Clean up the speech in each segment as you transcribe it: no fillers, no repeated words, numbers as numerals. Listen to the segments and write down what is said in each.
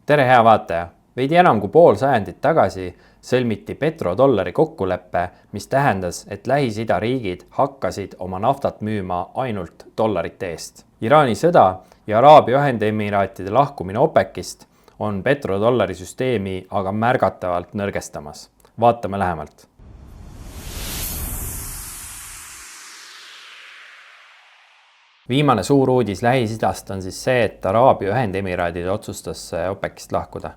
Tere hea vaataja! Veidi enam kui pool sajandit tagasi sõlmiti petrodollari kokkulepe, mis tähendas, et Lähis-Ida riigid hakkasid oma naftat müüma ainult dollarite eest. Iraani sõda ja Araabia Ühendemiraatide lahkumine OPEC-ist on petrodollari süsteemi aga märgatavalt nõrgestamas. Vaatame lähemalt. Viimane suur uudis Lähis-Idast on siis see, et Araabia Ühendemiraadid otsustas OPEC-ist lahkuda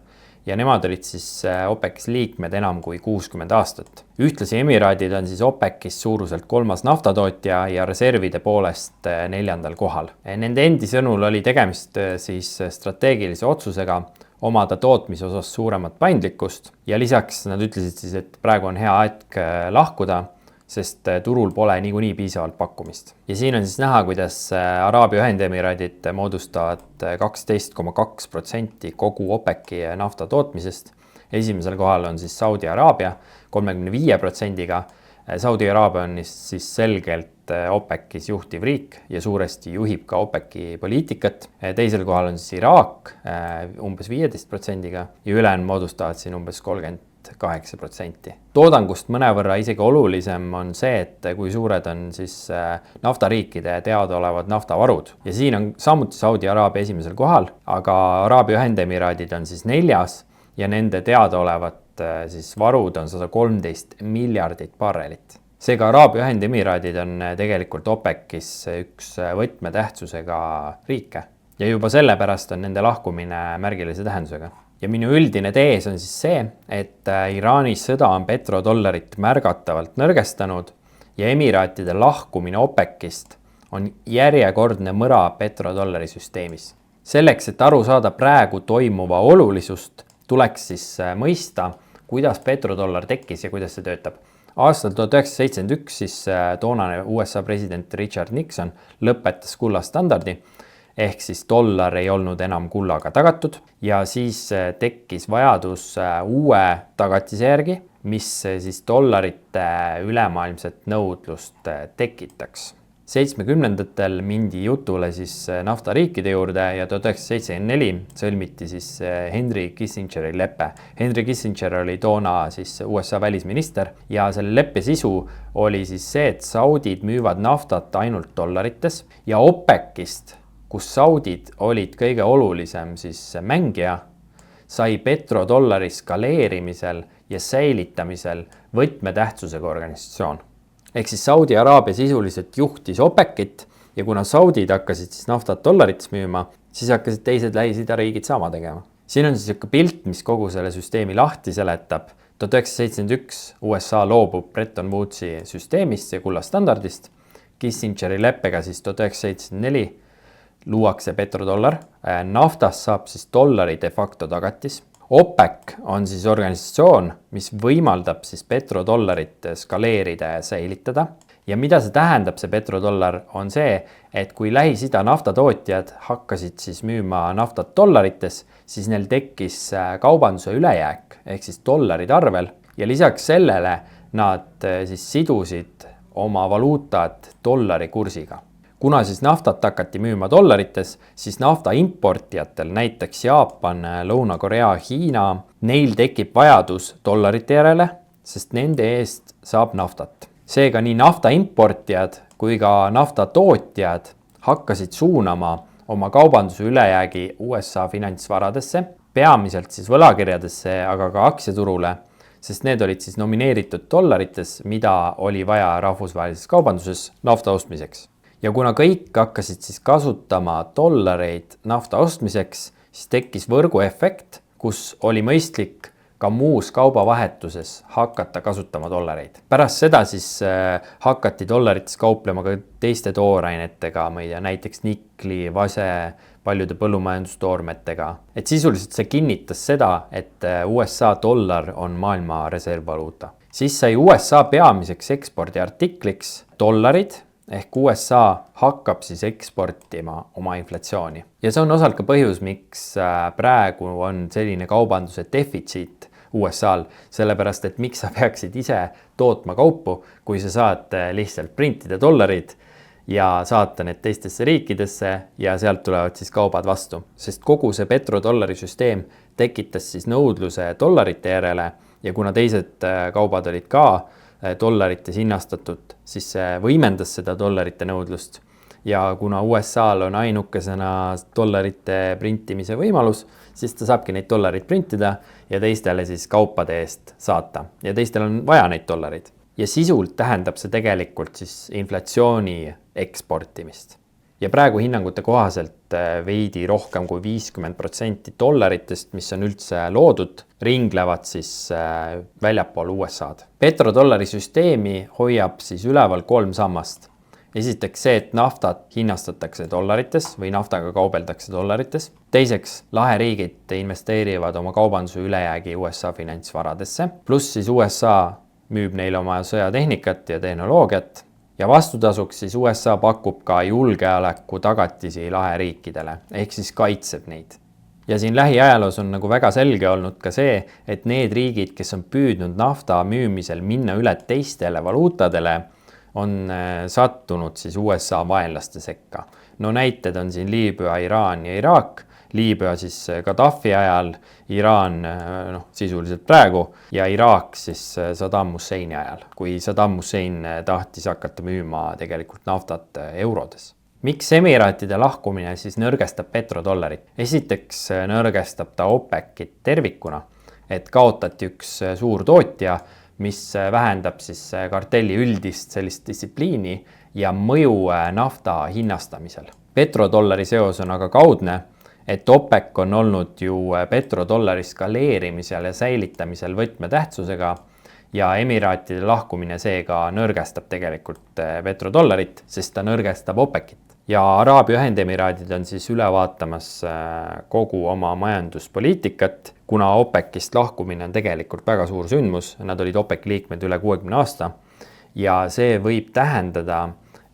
ja nemad olid siis OPEC-is liikmed enam kui 60 aastat. Ühtlasi Emiraadid on siis OPEC-is suuruselt 3. naftatootja ja reservide poolest 4. kohal. Nende endi sõnul oli tegemist siis strateegilise otsusega omada tootmise osas suuremat paindlikkust ja lisaks nad ütlesid siis, et praegu on hea aeg lahkuda, sest turul pole niikuinii piisavalt pakkumist. Ja siin on siis näha, kuidas Araabia Ühendemiraadid moodustavad 12,2% kogu OPEC-i nafta tootmisest. Esimesel kohal on siis Saudi Araabia 35%-ga. Saudi Araabia on siis selgelt OPEC-is juhtiv riik ja suuresti juhib ka OPEC-i poliitikat. Teisel kohal on siis Iraak umbes 15%-ga ja ülejäänud moodustavad siin umbes 38%. Toodangust mõnevõrra isegi olulisem on see, et kui suured on siis naftariikide teadaolevad naftavarud. Ja siin on samuti Saudi Araabia esimesel kohal, aga Araabia Ühendemiraadid on siis 4. ja nende teadaolevat siis varud on 113 miljardit barrelit. Seega Araabia Ühendemiraadid on tegelikult OPEC-is üks võtmetähtsusega riike ja juba sellepärast on nende lahkumine märgilise tähendusega. Ja minu üldine tees on siis see, et Iraani sõda on petrodollarit märgatavalt nõrgestanud ja Emiraatide lahkumine OPEC-ist on järjekordne mõra petrodollari süsteemis. Selleks, et aru saada praegu toimuva olulisust, tuleks siis mõista, kuidas petrodollar tekkis ja kuidas see töötab. Aastal 1971 siis toonane USA president Richard Nixon lõpetas kullastandardi, ehk siis dollar ei olnud enam kullaga tagatud ja siis tekkis vajadus uue tagatise järgi, mis siis dollarite ülemaailmset nõudlust tekitaks. 70-ndatel mindi jutule siis naftariikide juurde ja 1974 sõlmiti siis Henry Kissingeri lepe. Henry Kissinger oli toona siis USA välisminister ja selle leppe sisu oli siis see, et saudid müüvad naftat ainult dollarites ja OPEC-ist, kus saudid olid kõige olulisem siis mängija, sai petrodollari skaleerimisel ja säilitamisel võtmetähtsusega organisatsioon. Ehk siis Saudi Araabia sisuliselt juhtis OPEC-it ja kuna saudid hakkasid siis naftat dollarites müüma, siis hakkasid teised Lähis-Ida riigid sama tegema. Siin on siis üks pilt, mis kogu selle süsteemi lahti seletab. 1971 USA loobub Bretton Woodsi süsteemist ja kullastandardist. Kissingeri leppega siis 1974 luuakse petrodollar. Naftast saab siis dollari de facto tagatis. OPEC on siis organisatsioon, mis võimaldab siis petrodollarit skaleerida ja säilitada. Ja mida see tähendab, see petrodollar, on see, et kui Lähis-Ida naftatootjad hakkasid siis müüma naftat dollarites, siis neil tekkis kaubanduse ülejääk, ehk siis dollarid arvel. Ja lisaks sellele nad siis sidusid oma valuutat dollari kursiga. Kuna siis naftat hakati müüma dollarites, siis nafta importijatel, näiteks Jaapan, Lõuna-Korea, Hiina, neil tekib vajadus dollarite järele, sest nende eest saab naftat. Seega nii nafta importijad kui ka nafta tootjad hakkasid suunama oma kaubanduse ülejäägi USA finantsvaradesse, peamiselt siis võlakirjadesse, aga ka aktsiaturule, sest need olid siis nomineeritud dollarites, mida oli vaja rahvusvahelises kaubanduses nafta ostmiseks. Ja kuna kõik hakkasid siis kasutama dollareid nafta ostmiseks, siis tekkis võrguefekt, kus oli mõistlik ka muus kaubavahetuses hakata kasutama dollareid. Pärast seda siis hakati dollarites kauplema ka teiste toorainetega, näiteks nikli, vase, paljude põllumajandustoormetega. Et sisuliselt see kinnitas seda, et USA dollar on maailma reservvaluuta. Siis sai USA peamiseks ekspordiartikliks dollarid, ehk USA hakkab siis eksportima oma inflatsiooni. Ja see on osalt ka põhjus, miks praegu on selline kaubanduse defitsiit USA-l, sellepärast et miks sa peaksid ise tootma kaupu, kui sa saad lihtsalt printida dollarid ja saata need teistesse riikidesse ja sealt tulevad siis kaubad vastu. Sest kogu see petrodollari süsteem tekitas siis nõudluse dollarite järele ja kuna teised kaubad olid ka dollarites hinnastatud, siis see võimendas seda dollarite nõudlust. Ja kuna USA-l on ainukesena dollarite printimise võimalus, siis ta saabki neid dollareid printida ja teistele siis kaupade eest saata. Ja teistel on vaja neid dollareid. Ja sisult tähendab see tegelikult siis inflatsiooni eksportimist. Ja praegu hinnangute kohaselt veidi rohkem kui 50% dollaritest, mis on üldse loodud, ringlevad siis väljapool USA-d. Petrodollari süsteemi hoiab siis üleval 3 sammast. Esiteks see, et naftat hinnastatakse dollarites või naftaga kaubeldakse dollarites. Teiseks, laheriigid investeerivad oma kaubanduse ülejäägi USA finantsvaradesse. Pluss siis USA müüb neile oma sõjatehnikat ja tehnoloogiat. Ja vastutasuks siis USA pakub ka julgeoleku tagatisi laheriikidele, ehk siis kaitseb neid. Ja siin lähiajaloos on nagu väga selge olnud ka see, et need riigid, kes on püüdnud nafta müümisel minna üle teistele valuutadele, on sattunud siis USA vaenlaste sekka. No näited on siin Liibüa, Iraan ja Iraak. Liibüa siis Gaddafi ajal, Iraan sisuliselt praegu ja Iraak siis Saddam Husseini ajal, kui Saddam Hussein tahtis hakata müüma tegelikult naftat eurodes. Miks Emiraatide lahkumine siis nõrgestab petrodollarit? Esiteks nõrgestab ta OPEC-it tervikuna, et kaotati üks suur tootja, mis vähendab siis kartelli üldist sellist distsipliini ja mõju nafta hinnastamisel. Petrodollari seos on aga kaudne, et OPEC on olnud ju petrodollari skaleerimisel ja säilitamisel võtmetähtsusega ja Emiraatide lahkumine seega nõrgestab tegelikult petrodollarit, sest ta nõrgestab OPEC-it. Ja Araabia Ühendemiraadid on siis üle vaatamas kogu oma majanduspoliitikat, kuna OPEC-ist lahkumine on tegelikult väga suur sündmus, nad olid OPEC liikmed üle 60 aasta ja see võib tähendada,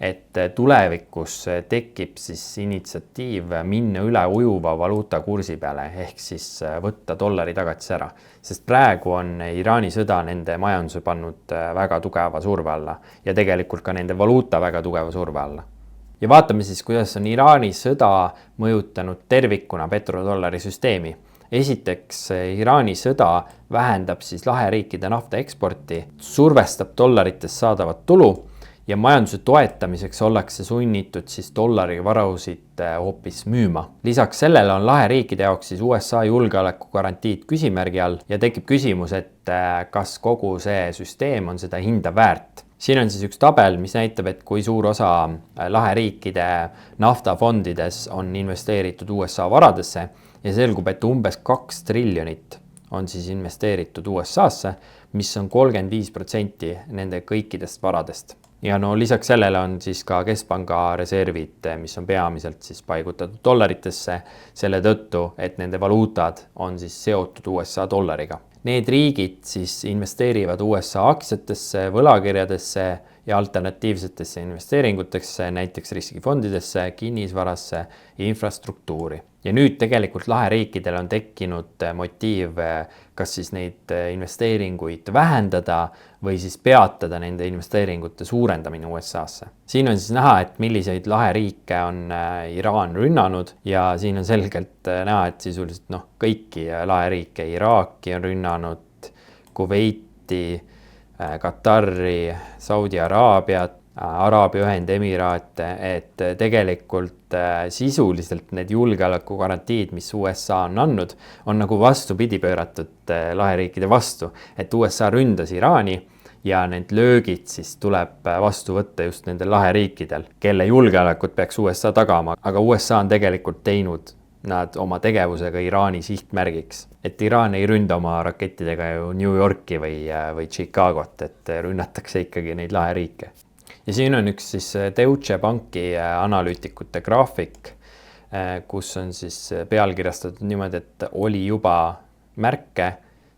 et tulevikus tekib siis initsiatiiv minna üle ujuva valuuta kursi peale, ehk siis võtta dollari tagatis ära. Sest praegu on Iraani sõda nende majanduse pannud väga tugeva surve alla ja tegelikult ka nende valuuta väga tugeva surve alla. Ja vaatame siis, kuidas on Iraani sõda mõjutanud tervikuna petrodollari süsteemi. Esiteks, Iraani sõda vähendab siis laheriikide nafta eksporti, survestab dollarites saadavat tulu ja majanduse toetamiseks ollakse sunnitud siis dollari varusid hoopis müüma. Lisaks sellele on laheriikide jaoks siis USA julgeoleku garantiid küsimärgi all ja tekib küsimus, et kas kogu see süsteem on seda hinda väärt. Siin on siis üks tabel, mis näitab, et kui suur osa laheriikide naftafondides on investeeritud USA varadesse ja selgub, et umbes 2 triljonit on siis investeeritud USA-sse, mis on 35% nende kõikidest varadest. Ja no lisaks sellele on siis ka keskpanga reservid, mis on peamiselt siis paigutatud dollaritesse selle tõttu, et nende valuutad on siis seotud USA dollariga. Need riigid siis investeerivad USA aktsiatesse, võlakirjadesse ja alternatiivsetesse investeeringutesse, näiteks riskifondidesse, kinnisvarasse, infrastruktuuri. Ja nüüd tegelikult laheriikidel on tekkinud motiiv kas siis neid investeeringuid vähendada või siis peatada nende investeeringute suurendamine USA-sse. Siin on siis näha, et milliseid laheriike on Iraan rünnanud ja siin on selgelt näha, et sisuliselt kõiki laheriike, Iraaki on rünnanud, Kuveiti, Katari, Saudi Araabiat, Araabia Ühendemiraate, et tegelikult sisuliselt need julgeoleku garantiid, mis USA on andnud, on nagu vastupidi pööratud laheriikide vastu, et USA ründas Iraani ja need löögid siis tuleb vastu võtta just nendel laheriikidel, kelle julgeolekut peaks USA tagama, aga USA on tegelikult teinud nad oma tegevusega Iraani sihtmärgiks. Et Iraan ei ründa oma rakettidega ju New Yorki või Chicagot, et rünnatakse ikkagi neid laheriike. Ja siin on üks siis Deutsche Banki analüütikute graafik, kus on siis pealkirjastatud niimoodi, et oli juba märke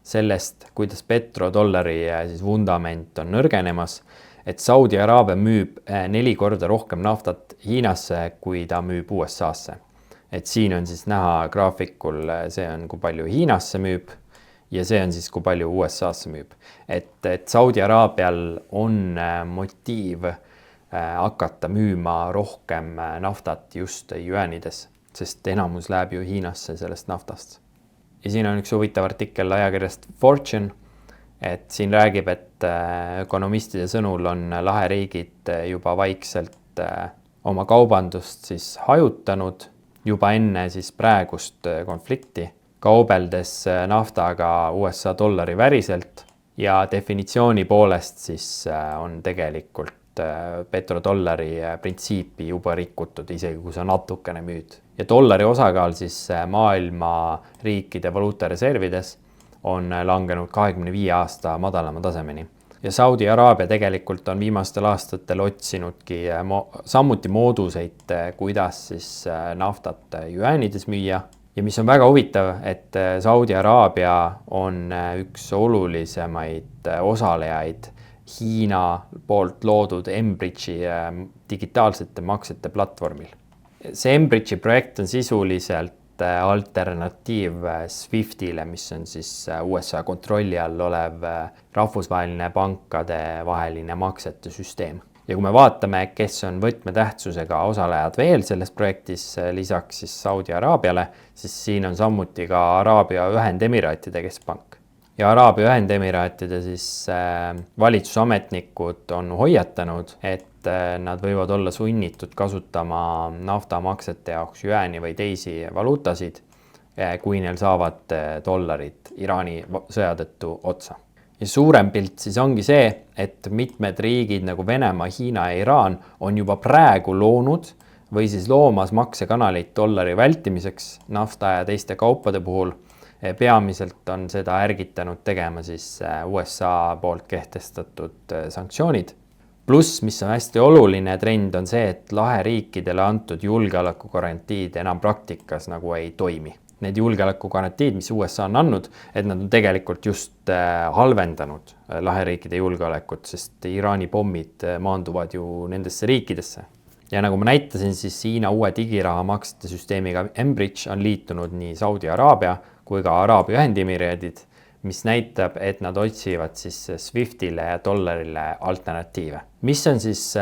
sellest, kuidas petrodollari siis vundament on nõrgenemas, et Saudi Araabia müüb 4 korda rohkem naftat Hiinasse, kui ta müüb USA-sse. Et siin on siis näha graafikul, see on kui palju Hiinasse müüb ja see on siis kui palju USA-sse müüb. Et Saudi Araabial on motiiv hakata müüma rohkem naftat just juanides, sest enamus läheb ju Hiinasse sellest naftast. ja siin on üks huvitav artikkel ajakirjast Fortune, et siin räägib, et ökonomistide sõnul on laheriigid juba vaikselt oma kaubandust siis hajutanud juba enne siis praegust konflikti, kaubeldes naftaga USA dollari väriselt ja definitsiooni poolest siis on tegelikult petrodollari printsiipi juba rikutud, isegi kui sa natukene müüd. Ja dollari osakaal siis maailma riikide valuutareservides on langenud 25 aasta madalama tasemeni. Ja Saudi Araabia tegelikult on viimastel aastatel otsinudki samuti mooduseid, kuidas siis naftat jüäänides müüa. Ja mis on väga huvitav, et Saudi Araabia on üks olulisemaid osalejaid Hiina poolt loodud Enbridge'i digitaalsete maksete platvormil. See Enbridge'i projekt on sisuliselt alternatiiv Swiftile, mis on siis USA kontrolli all olev rahvusvaheline pankade vaheline maksete süsteem. Ja kui me vaatame, kes on võtmetähtsusega osalejad veel selles projektis, lisaks siis Saudi Araabiale, siis siin on samuti ka Araabia Ühendemiraatide keskpank. Ja Araabia Ühendemiraatide siis valitsusametnikud on hoiatanud, et nad võivad olla sunnitud kasutama naftamaksete jaoks jüääni või teisi valuutasid, kui neil saavad dollarid Iraani sõja tõttu otsa. Ja suurem pilt siis ongi see, et mitmed riigid nagu Venemaa, Hiina ja Iraan on juba praegu loonud või siis loomas maksekanaleid dollari vältimiseks nafta ja teiste kaupade puhul. Peamiselt on seda ärgitanud tegema siis USA poolt kehtestatud sanktsioonid. Pluss, mis on hästi oluline trend, on see, et laheriikidele antud julgeolekugarantiid enam praktikas nagu ei toimi. Need julgeolekugarantiid, mis USA on andnud, et nad on tegelikult just halvendanud laheriikide julgeolekut, sest Iraani pommid maanduvad ju nendesse riikidesse. Ja nagu ma näitasin, siis Hiina uue digiraha maksete süsteemiga Enbridge on liitunud nii Saudi Araabia kui ka Araabia Ühendemiraadid, mis näitab, et nad otsivad siis Swiftile ja dollarile alternatiive. Mis on siis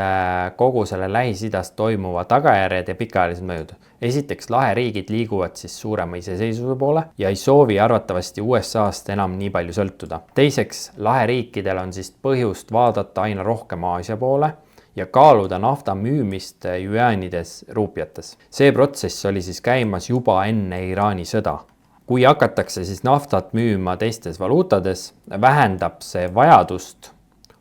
kogu selle Lähis-Idas toimuva tagajärjed ja pikaajalised mõjud? Esiteks, laheriigid liiguvad siis suurema iseseisvuse poole ja ei soovi arvatavasti USA-st enam nii palju sõltuda. Teiseks, laheriikidel on siis põhjust vaadata aina rohkem Aasia poole ja kaaluda nafta müümist jüäänides ruupiates. See protsess oli siis käimas juba enne Iraani sõda. Kui hakatakse siis naftat müüma teistes valuutades, vähendab see vajadust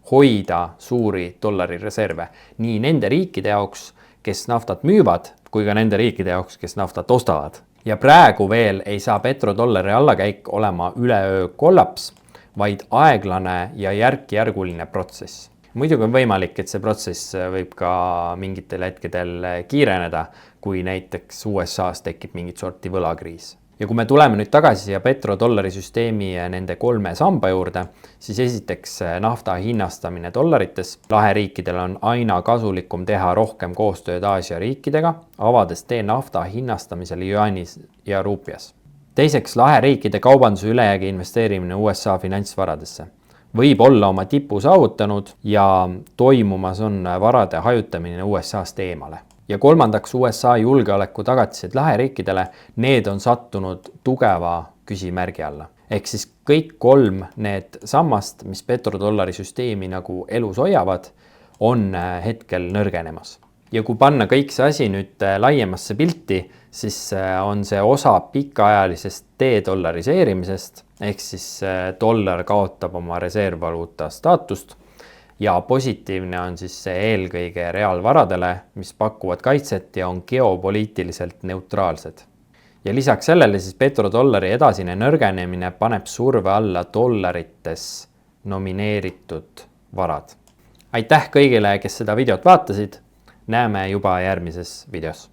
hoida suuri dollarireserve nii nende riikide jaoks, kes naftat müüvad, kui ka nende riikide jaoks, kes naftat ostavad. Ja praegu veel ei saa petrodollari allakäik olema üleöö kollaps, vaid aeglane ja järk-järguline protsess. Muidugi on võimalik, et see protsess võib ka mingitel hetkedel kiireneda, kui näiteks USA-s tekib mingit sorti võlakriis. Ja kui me tuleme nüüd tagasi siia petrodollari süsteemi nende 3 samba juurde, siis esiteks nafta hinnastamine dollarites. Laheriikidel on aina kasulikum teha rohkem koostööd Aasia riikidega, avades tee nafta hinnastamisele jüäänis ja ruupias. Teiseks, laheriikide kaubanduse ülejäägi investeerimine USA finantsvaradesse. Võib olla oma tipu saavutanud ja toimumas on varade hajutamine USA-st eemale. Ja kolmandaks, USA julgeoleku tagatised laheriikidele, need on sattunud tugeva küsimärgi alla. Ehk siis kõik 3 need sammast, mis petrodollari süsteemi nagu elus hoiavad, on hetkel nõrgenemas. Ja kui panna kõik see asi nüüd laiemasse pilti, siis on see osa pikaajalisest dedollariseerimisest, ehk siis dollar kaotab oma reservvaluuta staatust. Ja positiivne on siis see eelkõige reaalvaradele, mis pakuvad kaitset ja on geopoliitiliselt neutraalsed. Ja lisaks sellele siis petrodollari edasine nõrgenemine paneb surve alla dollarites nomineeritud varad. Aitäh kõigile, kes seda videot vaatasid. Näeme juba järgmises videos.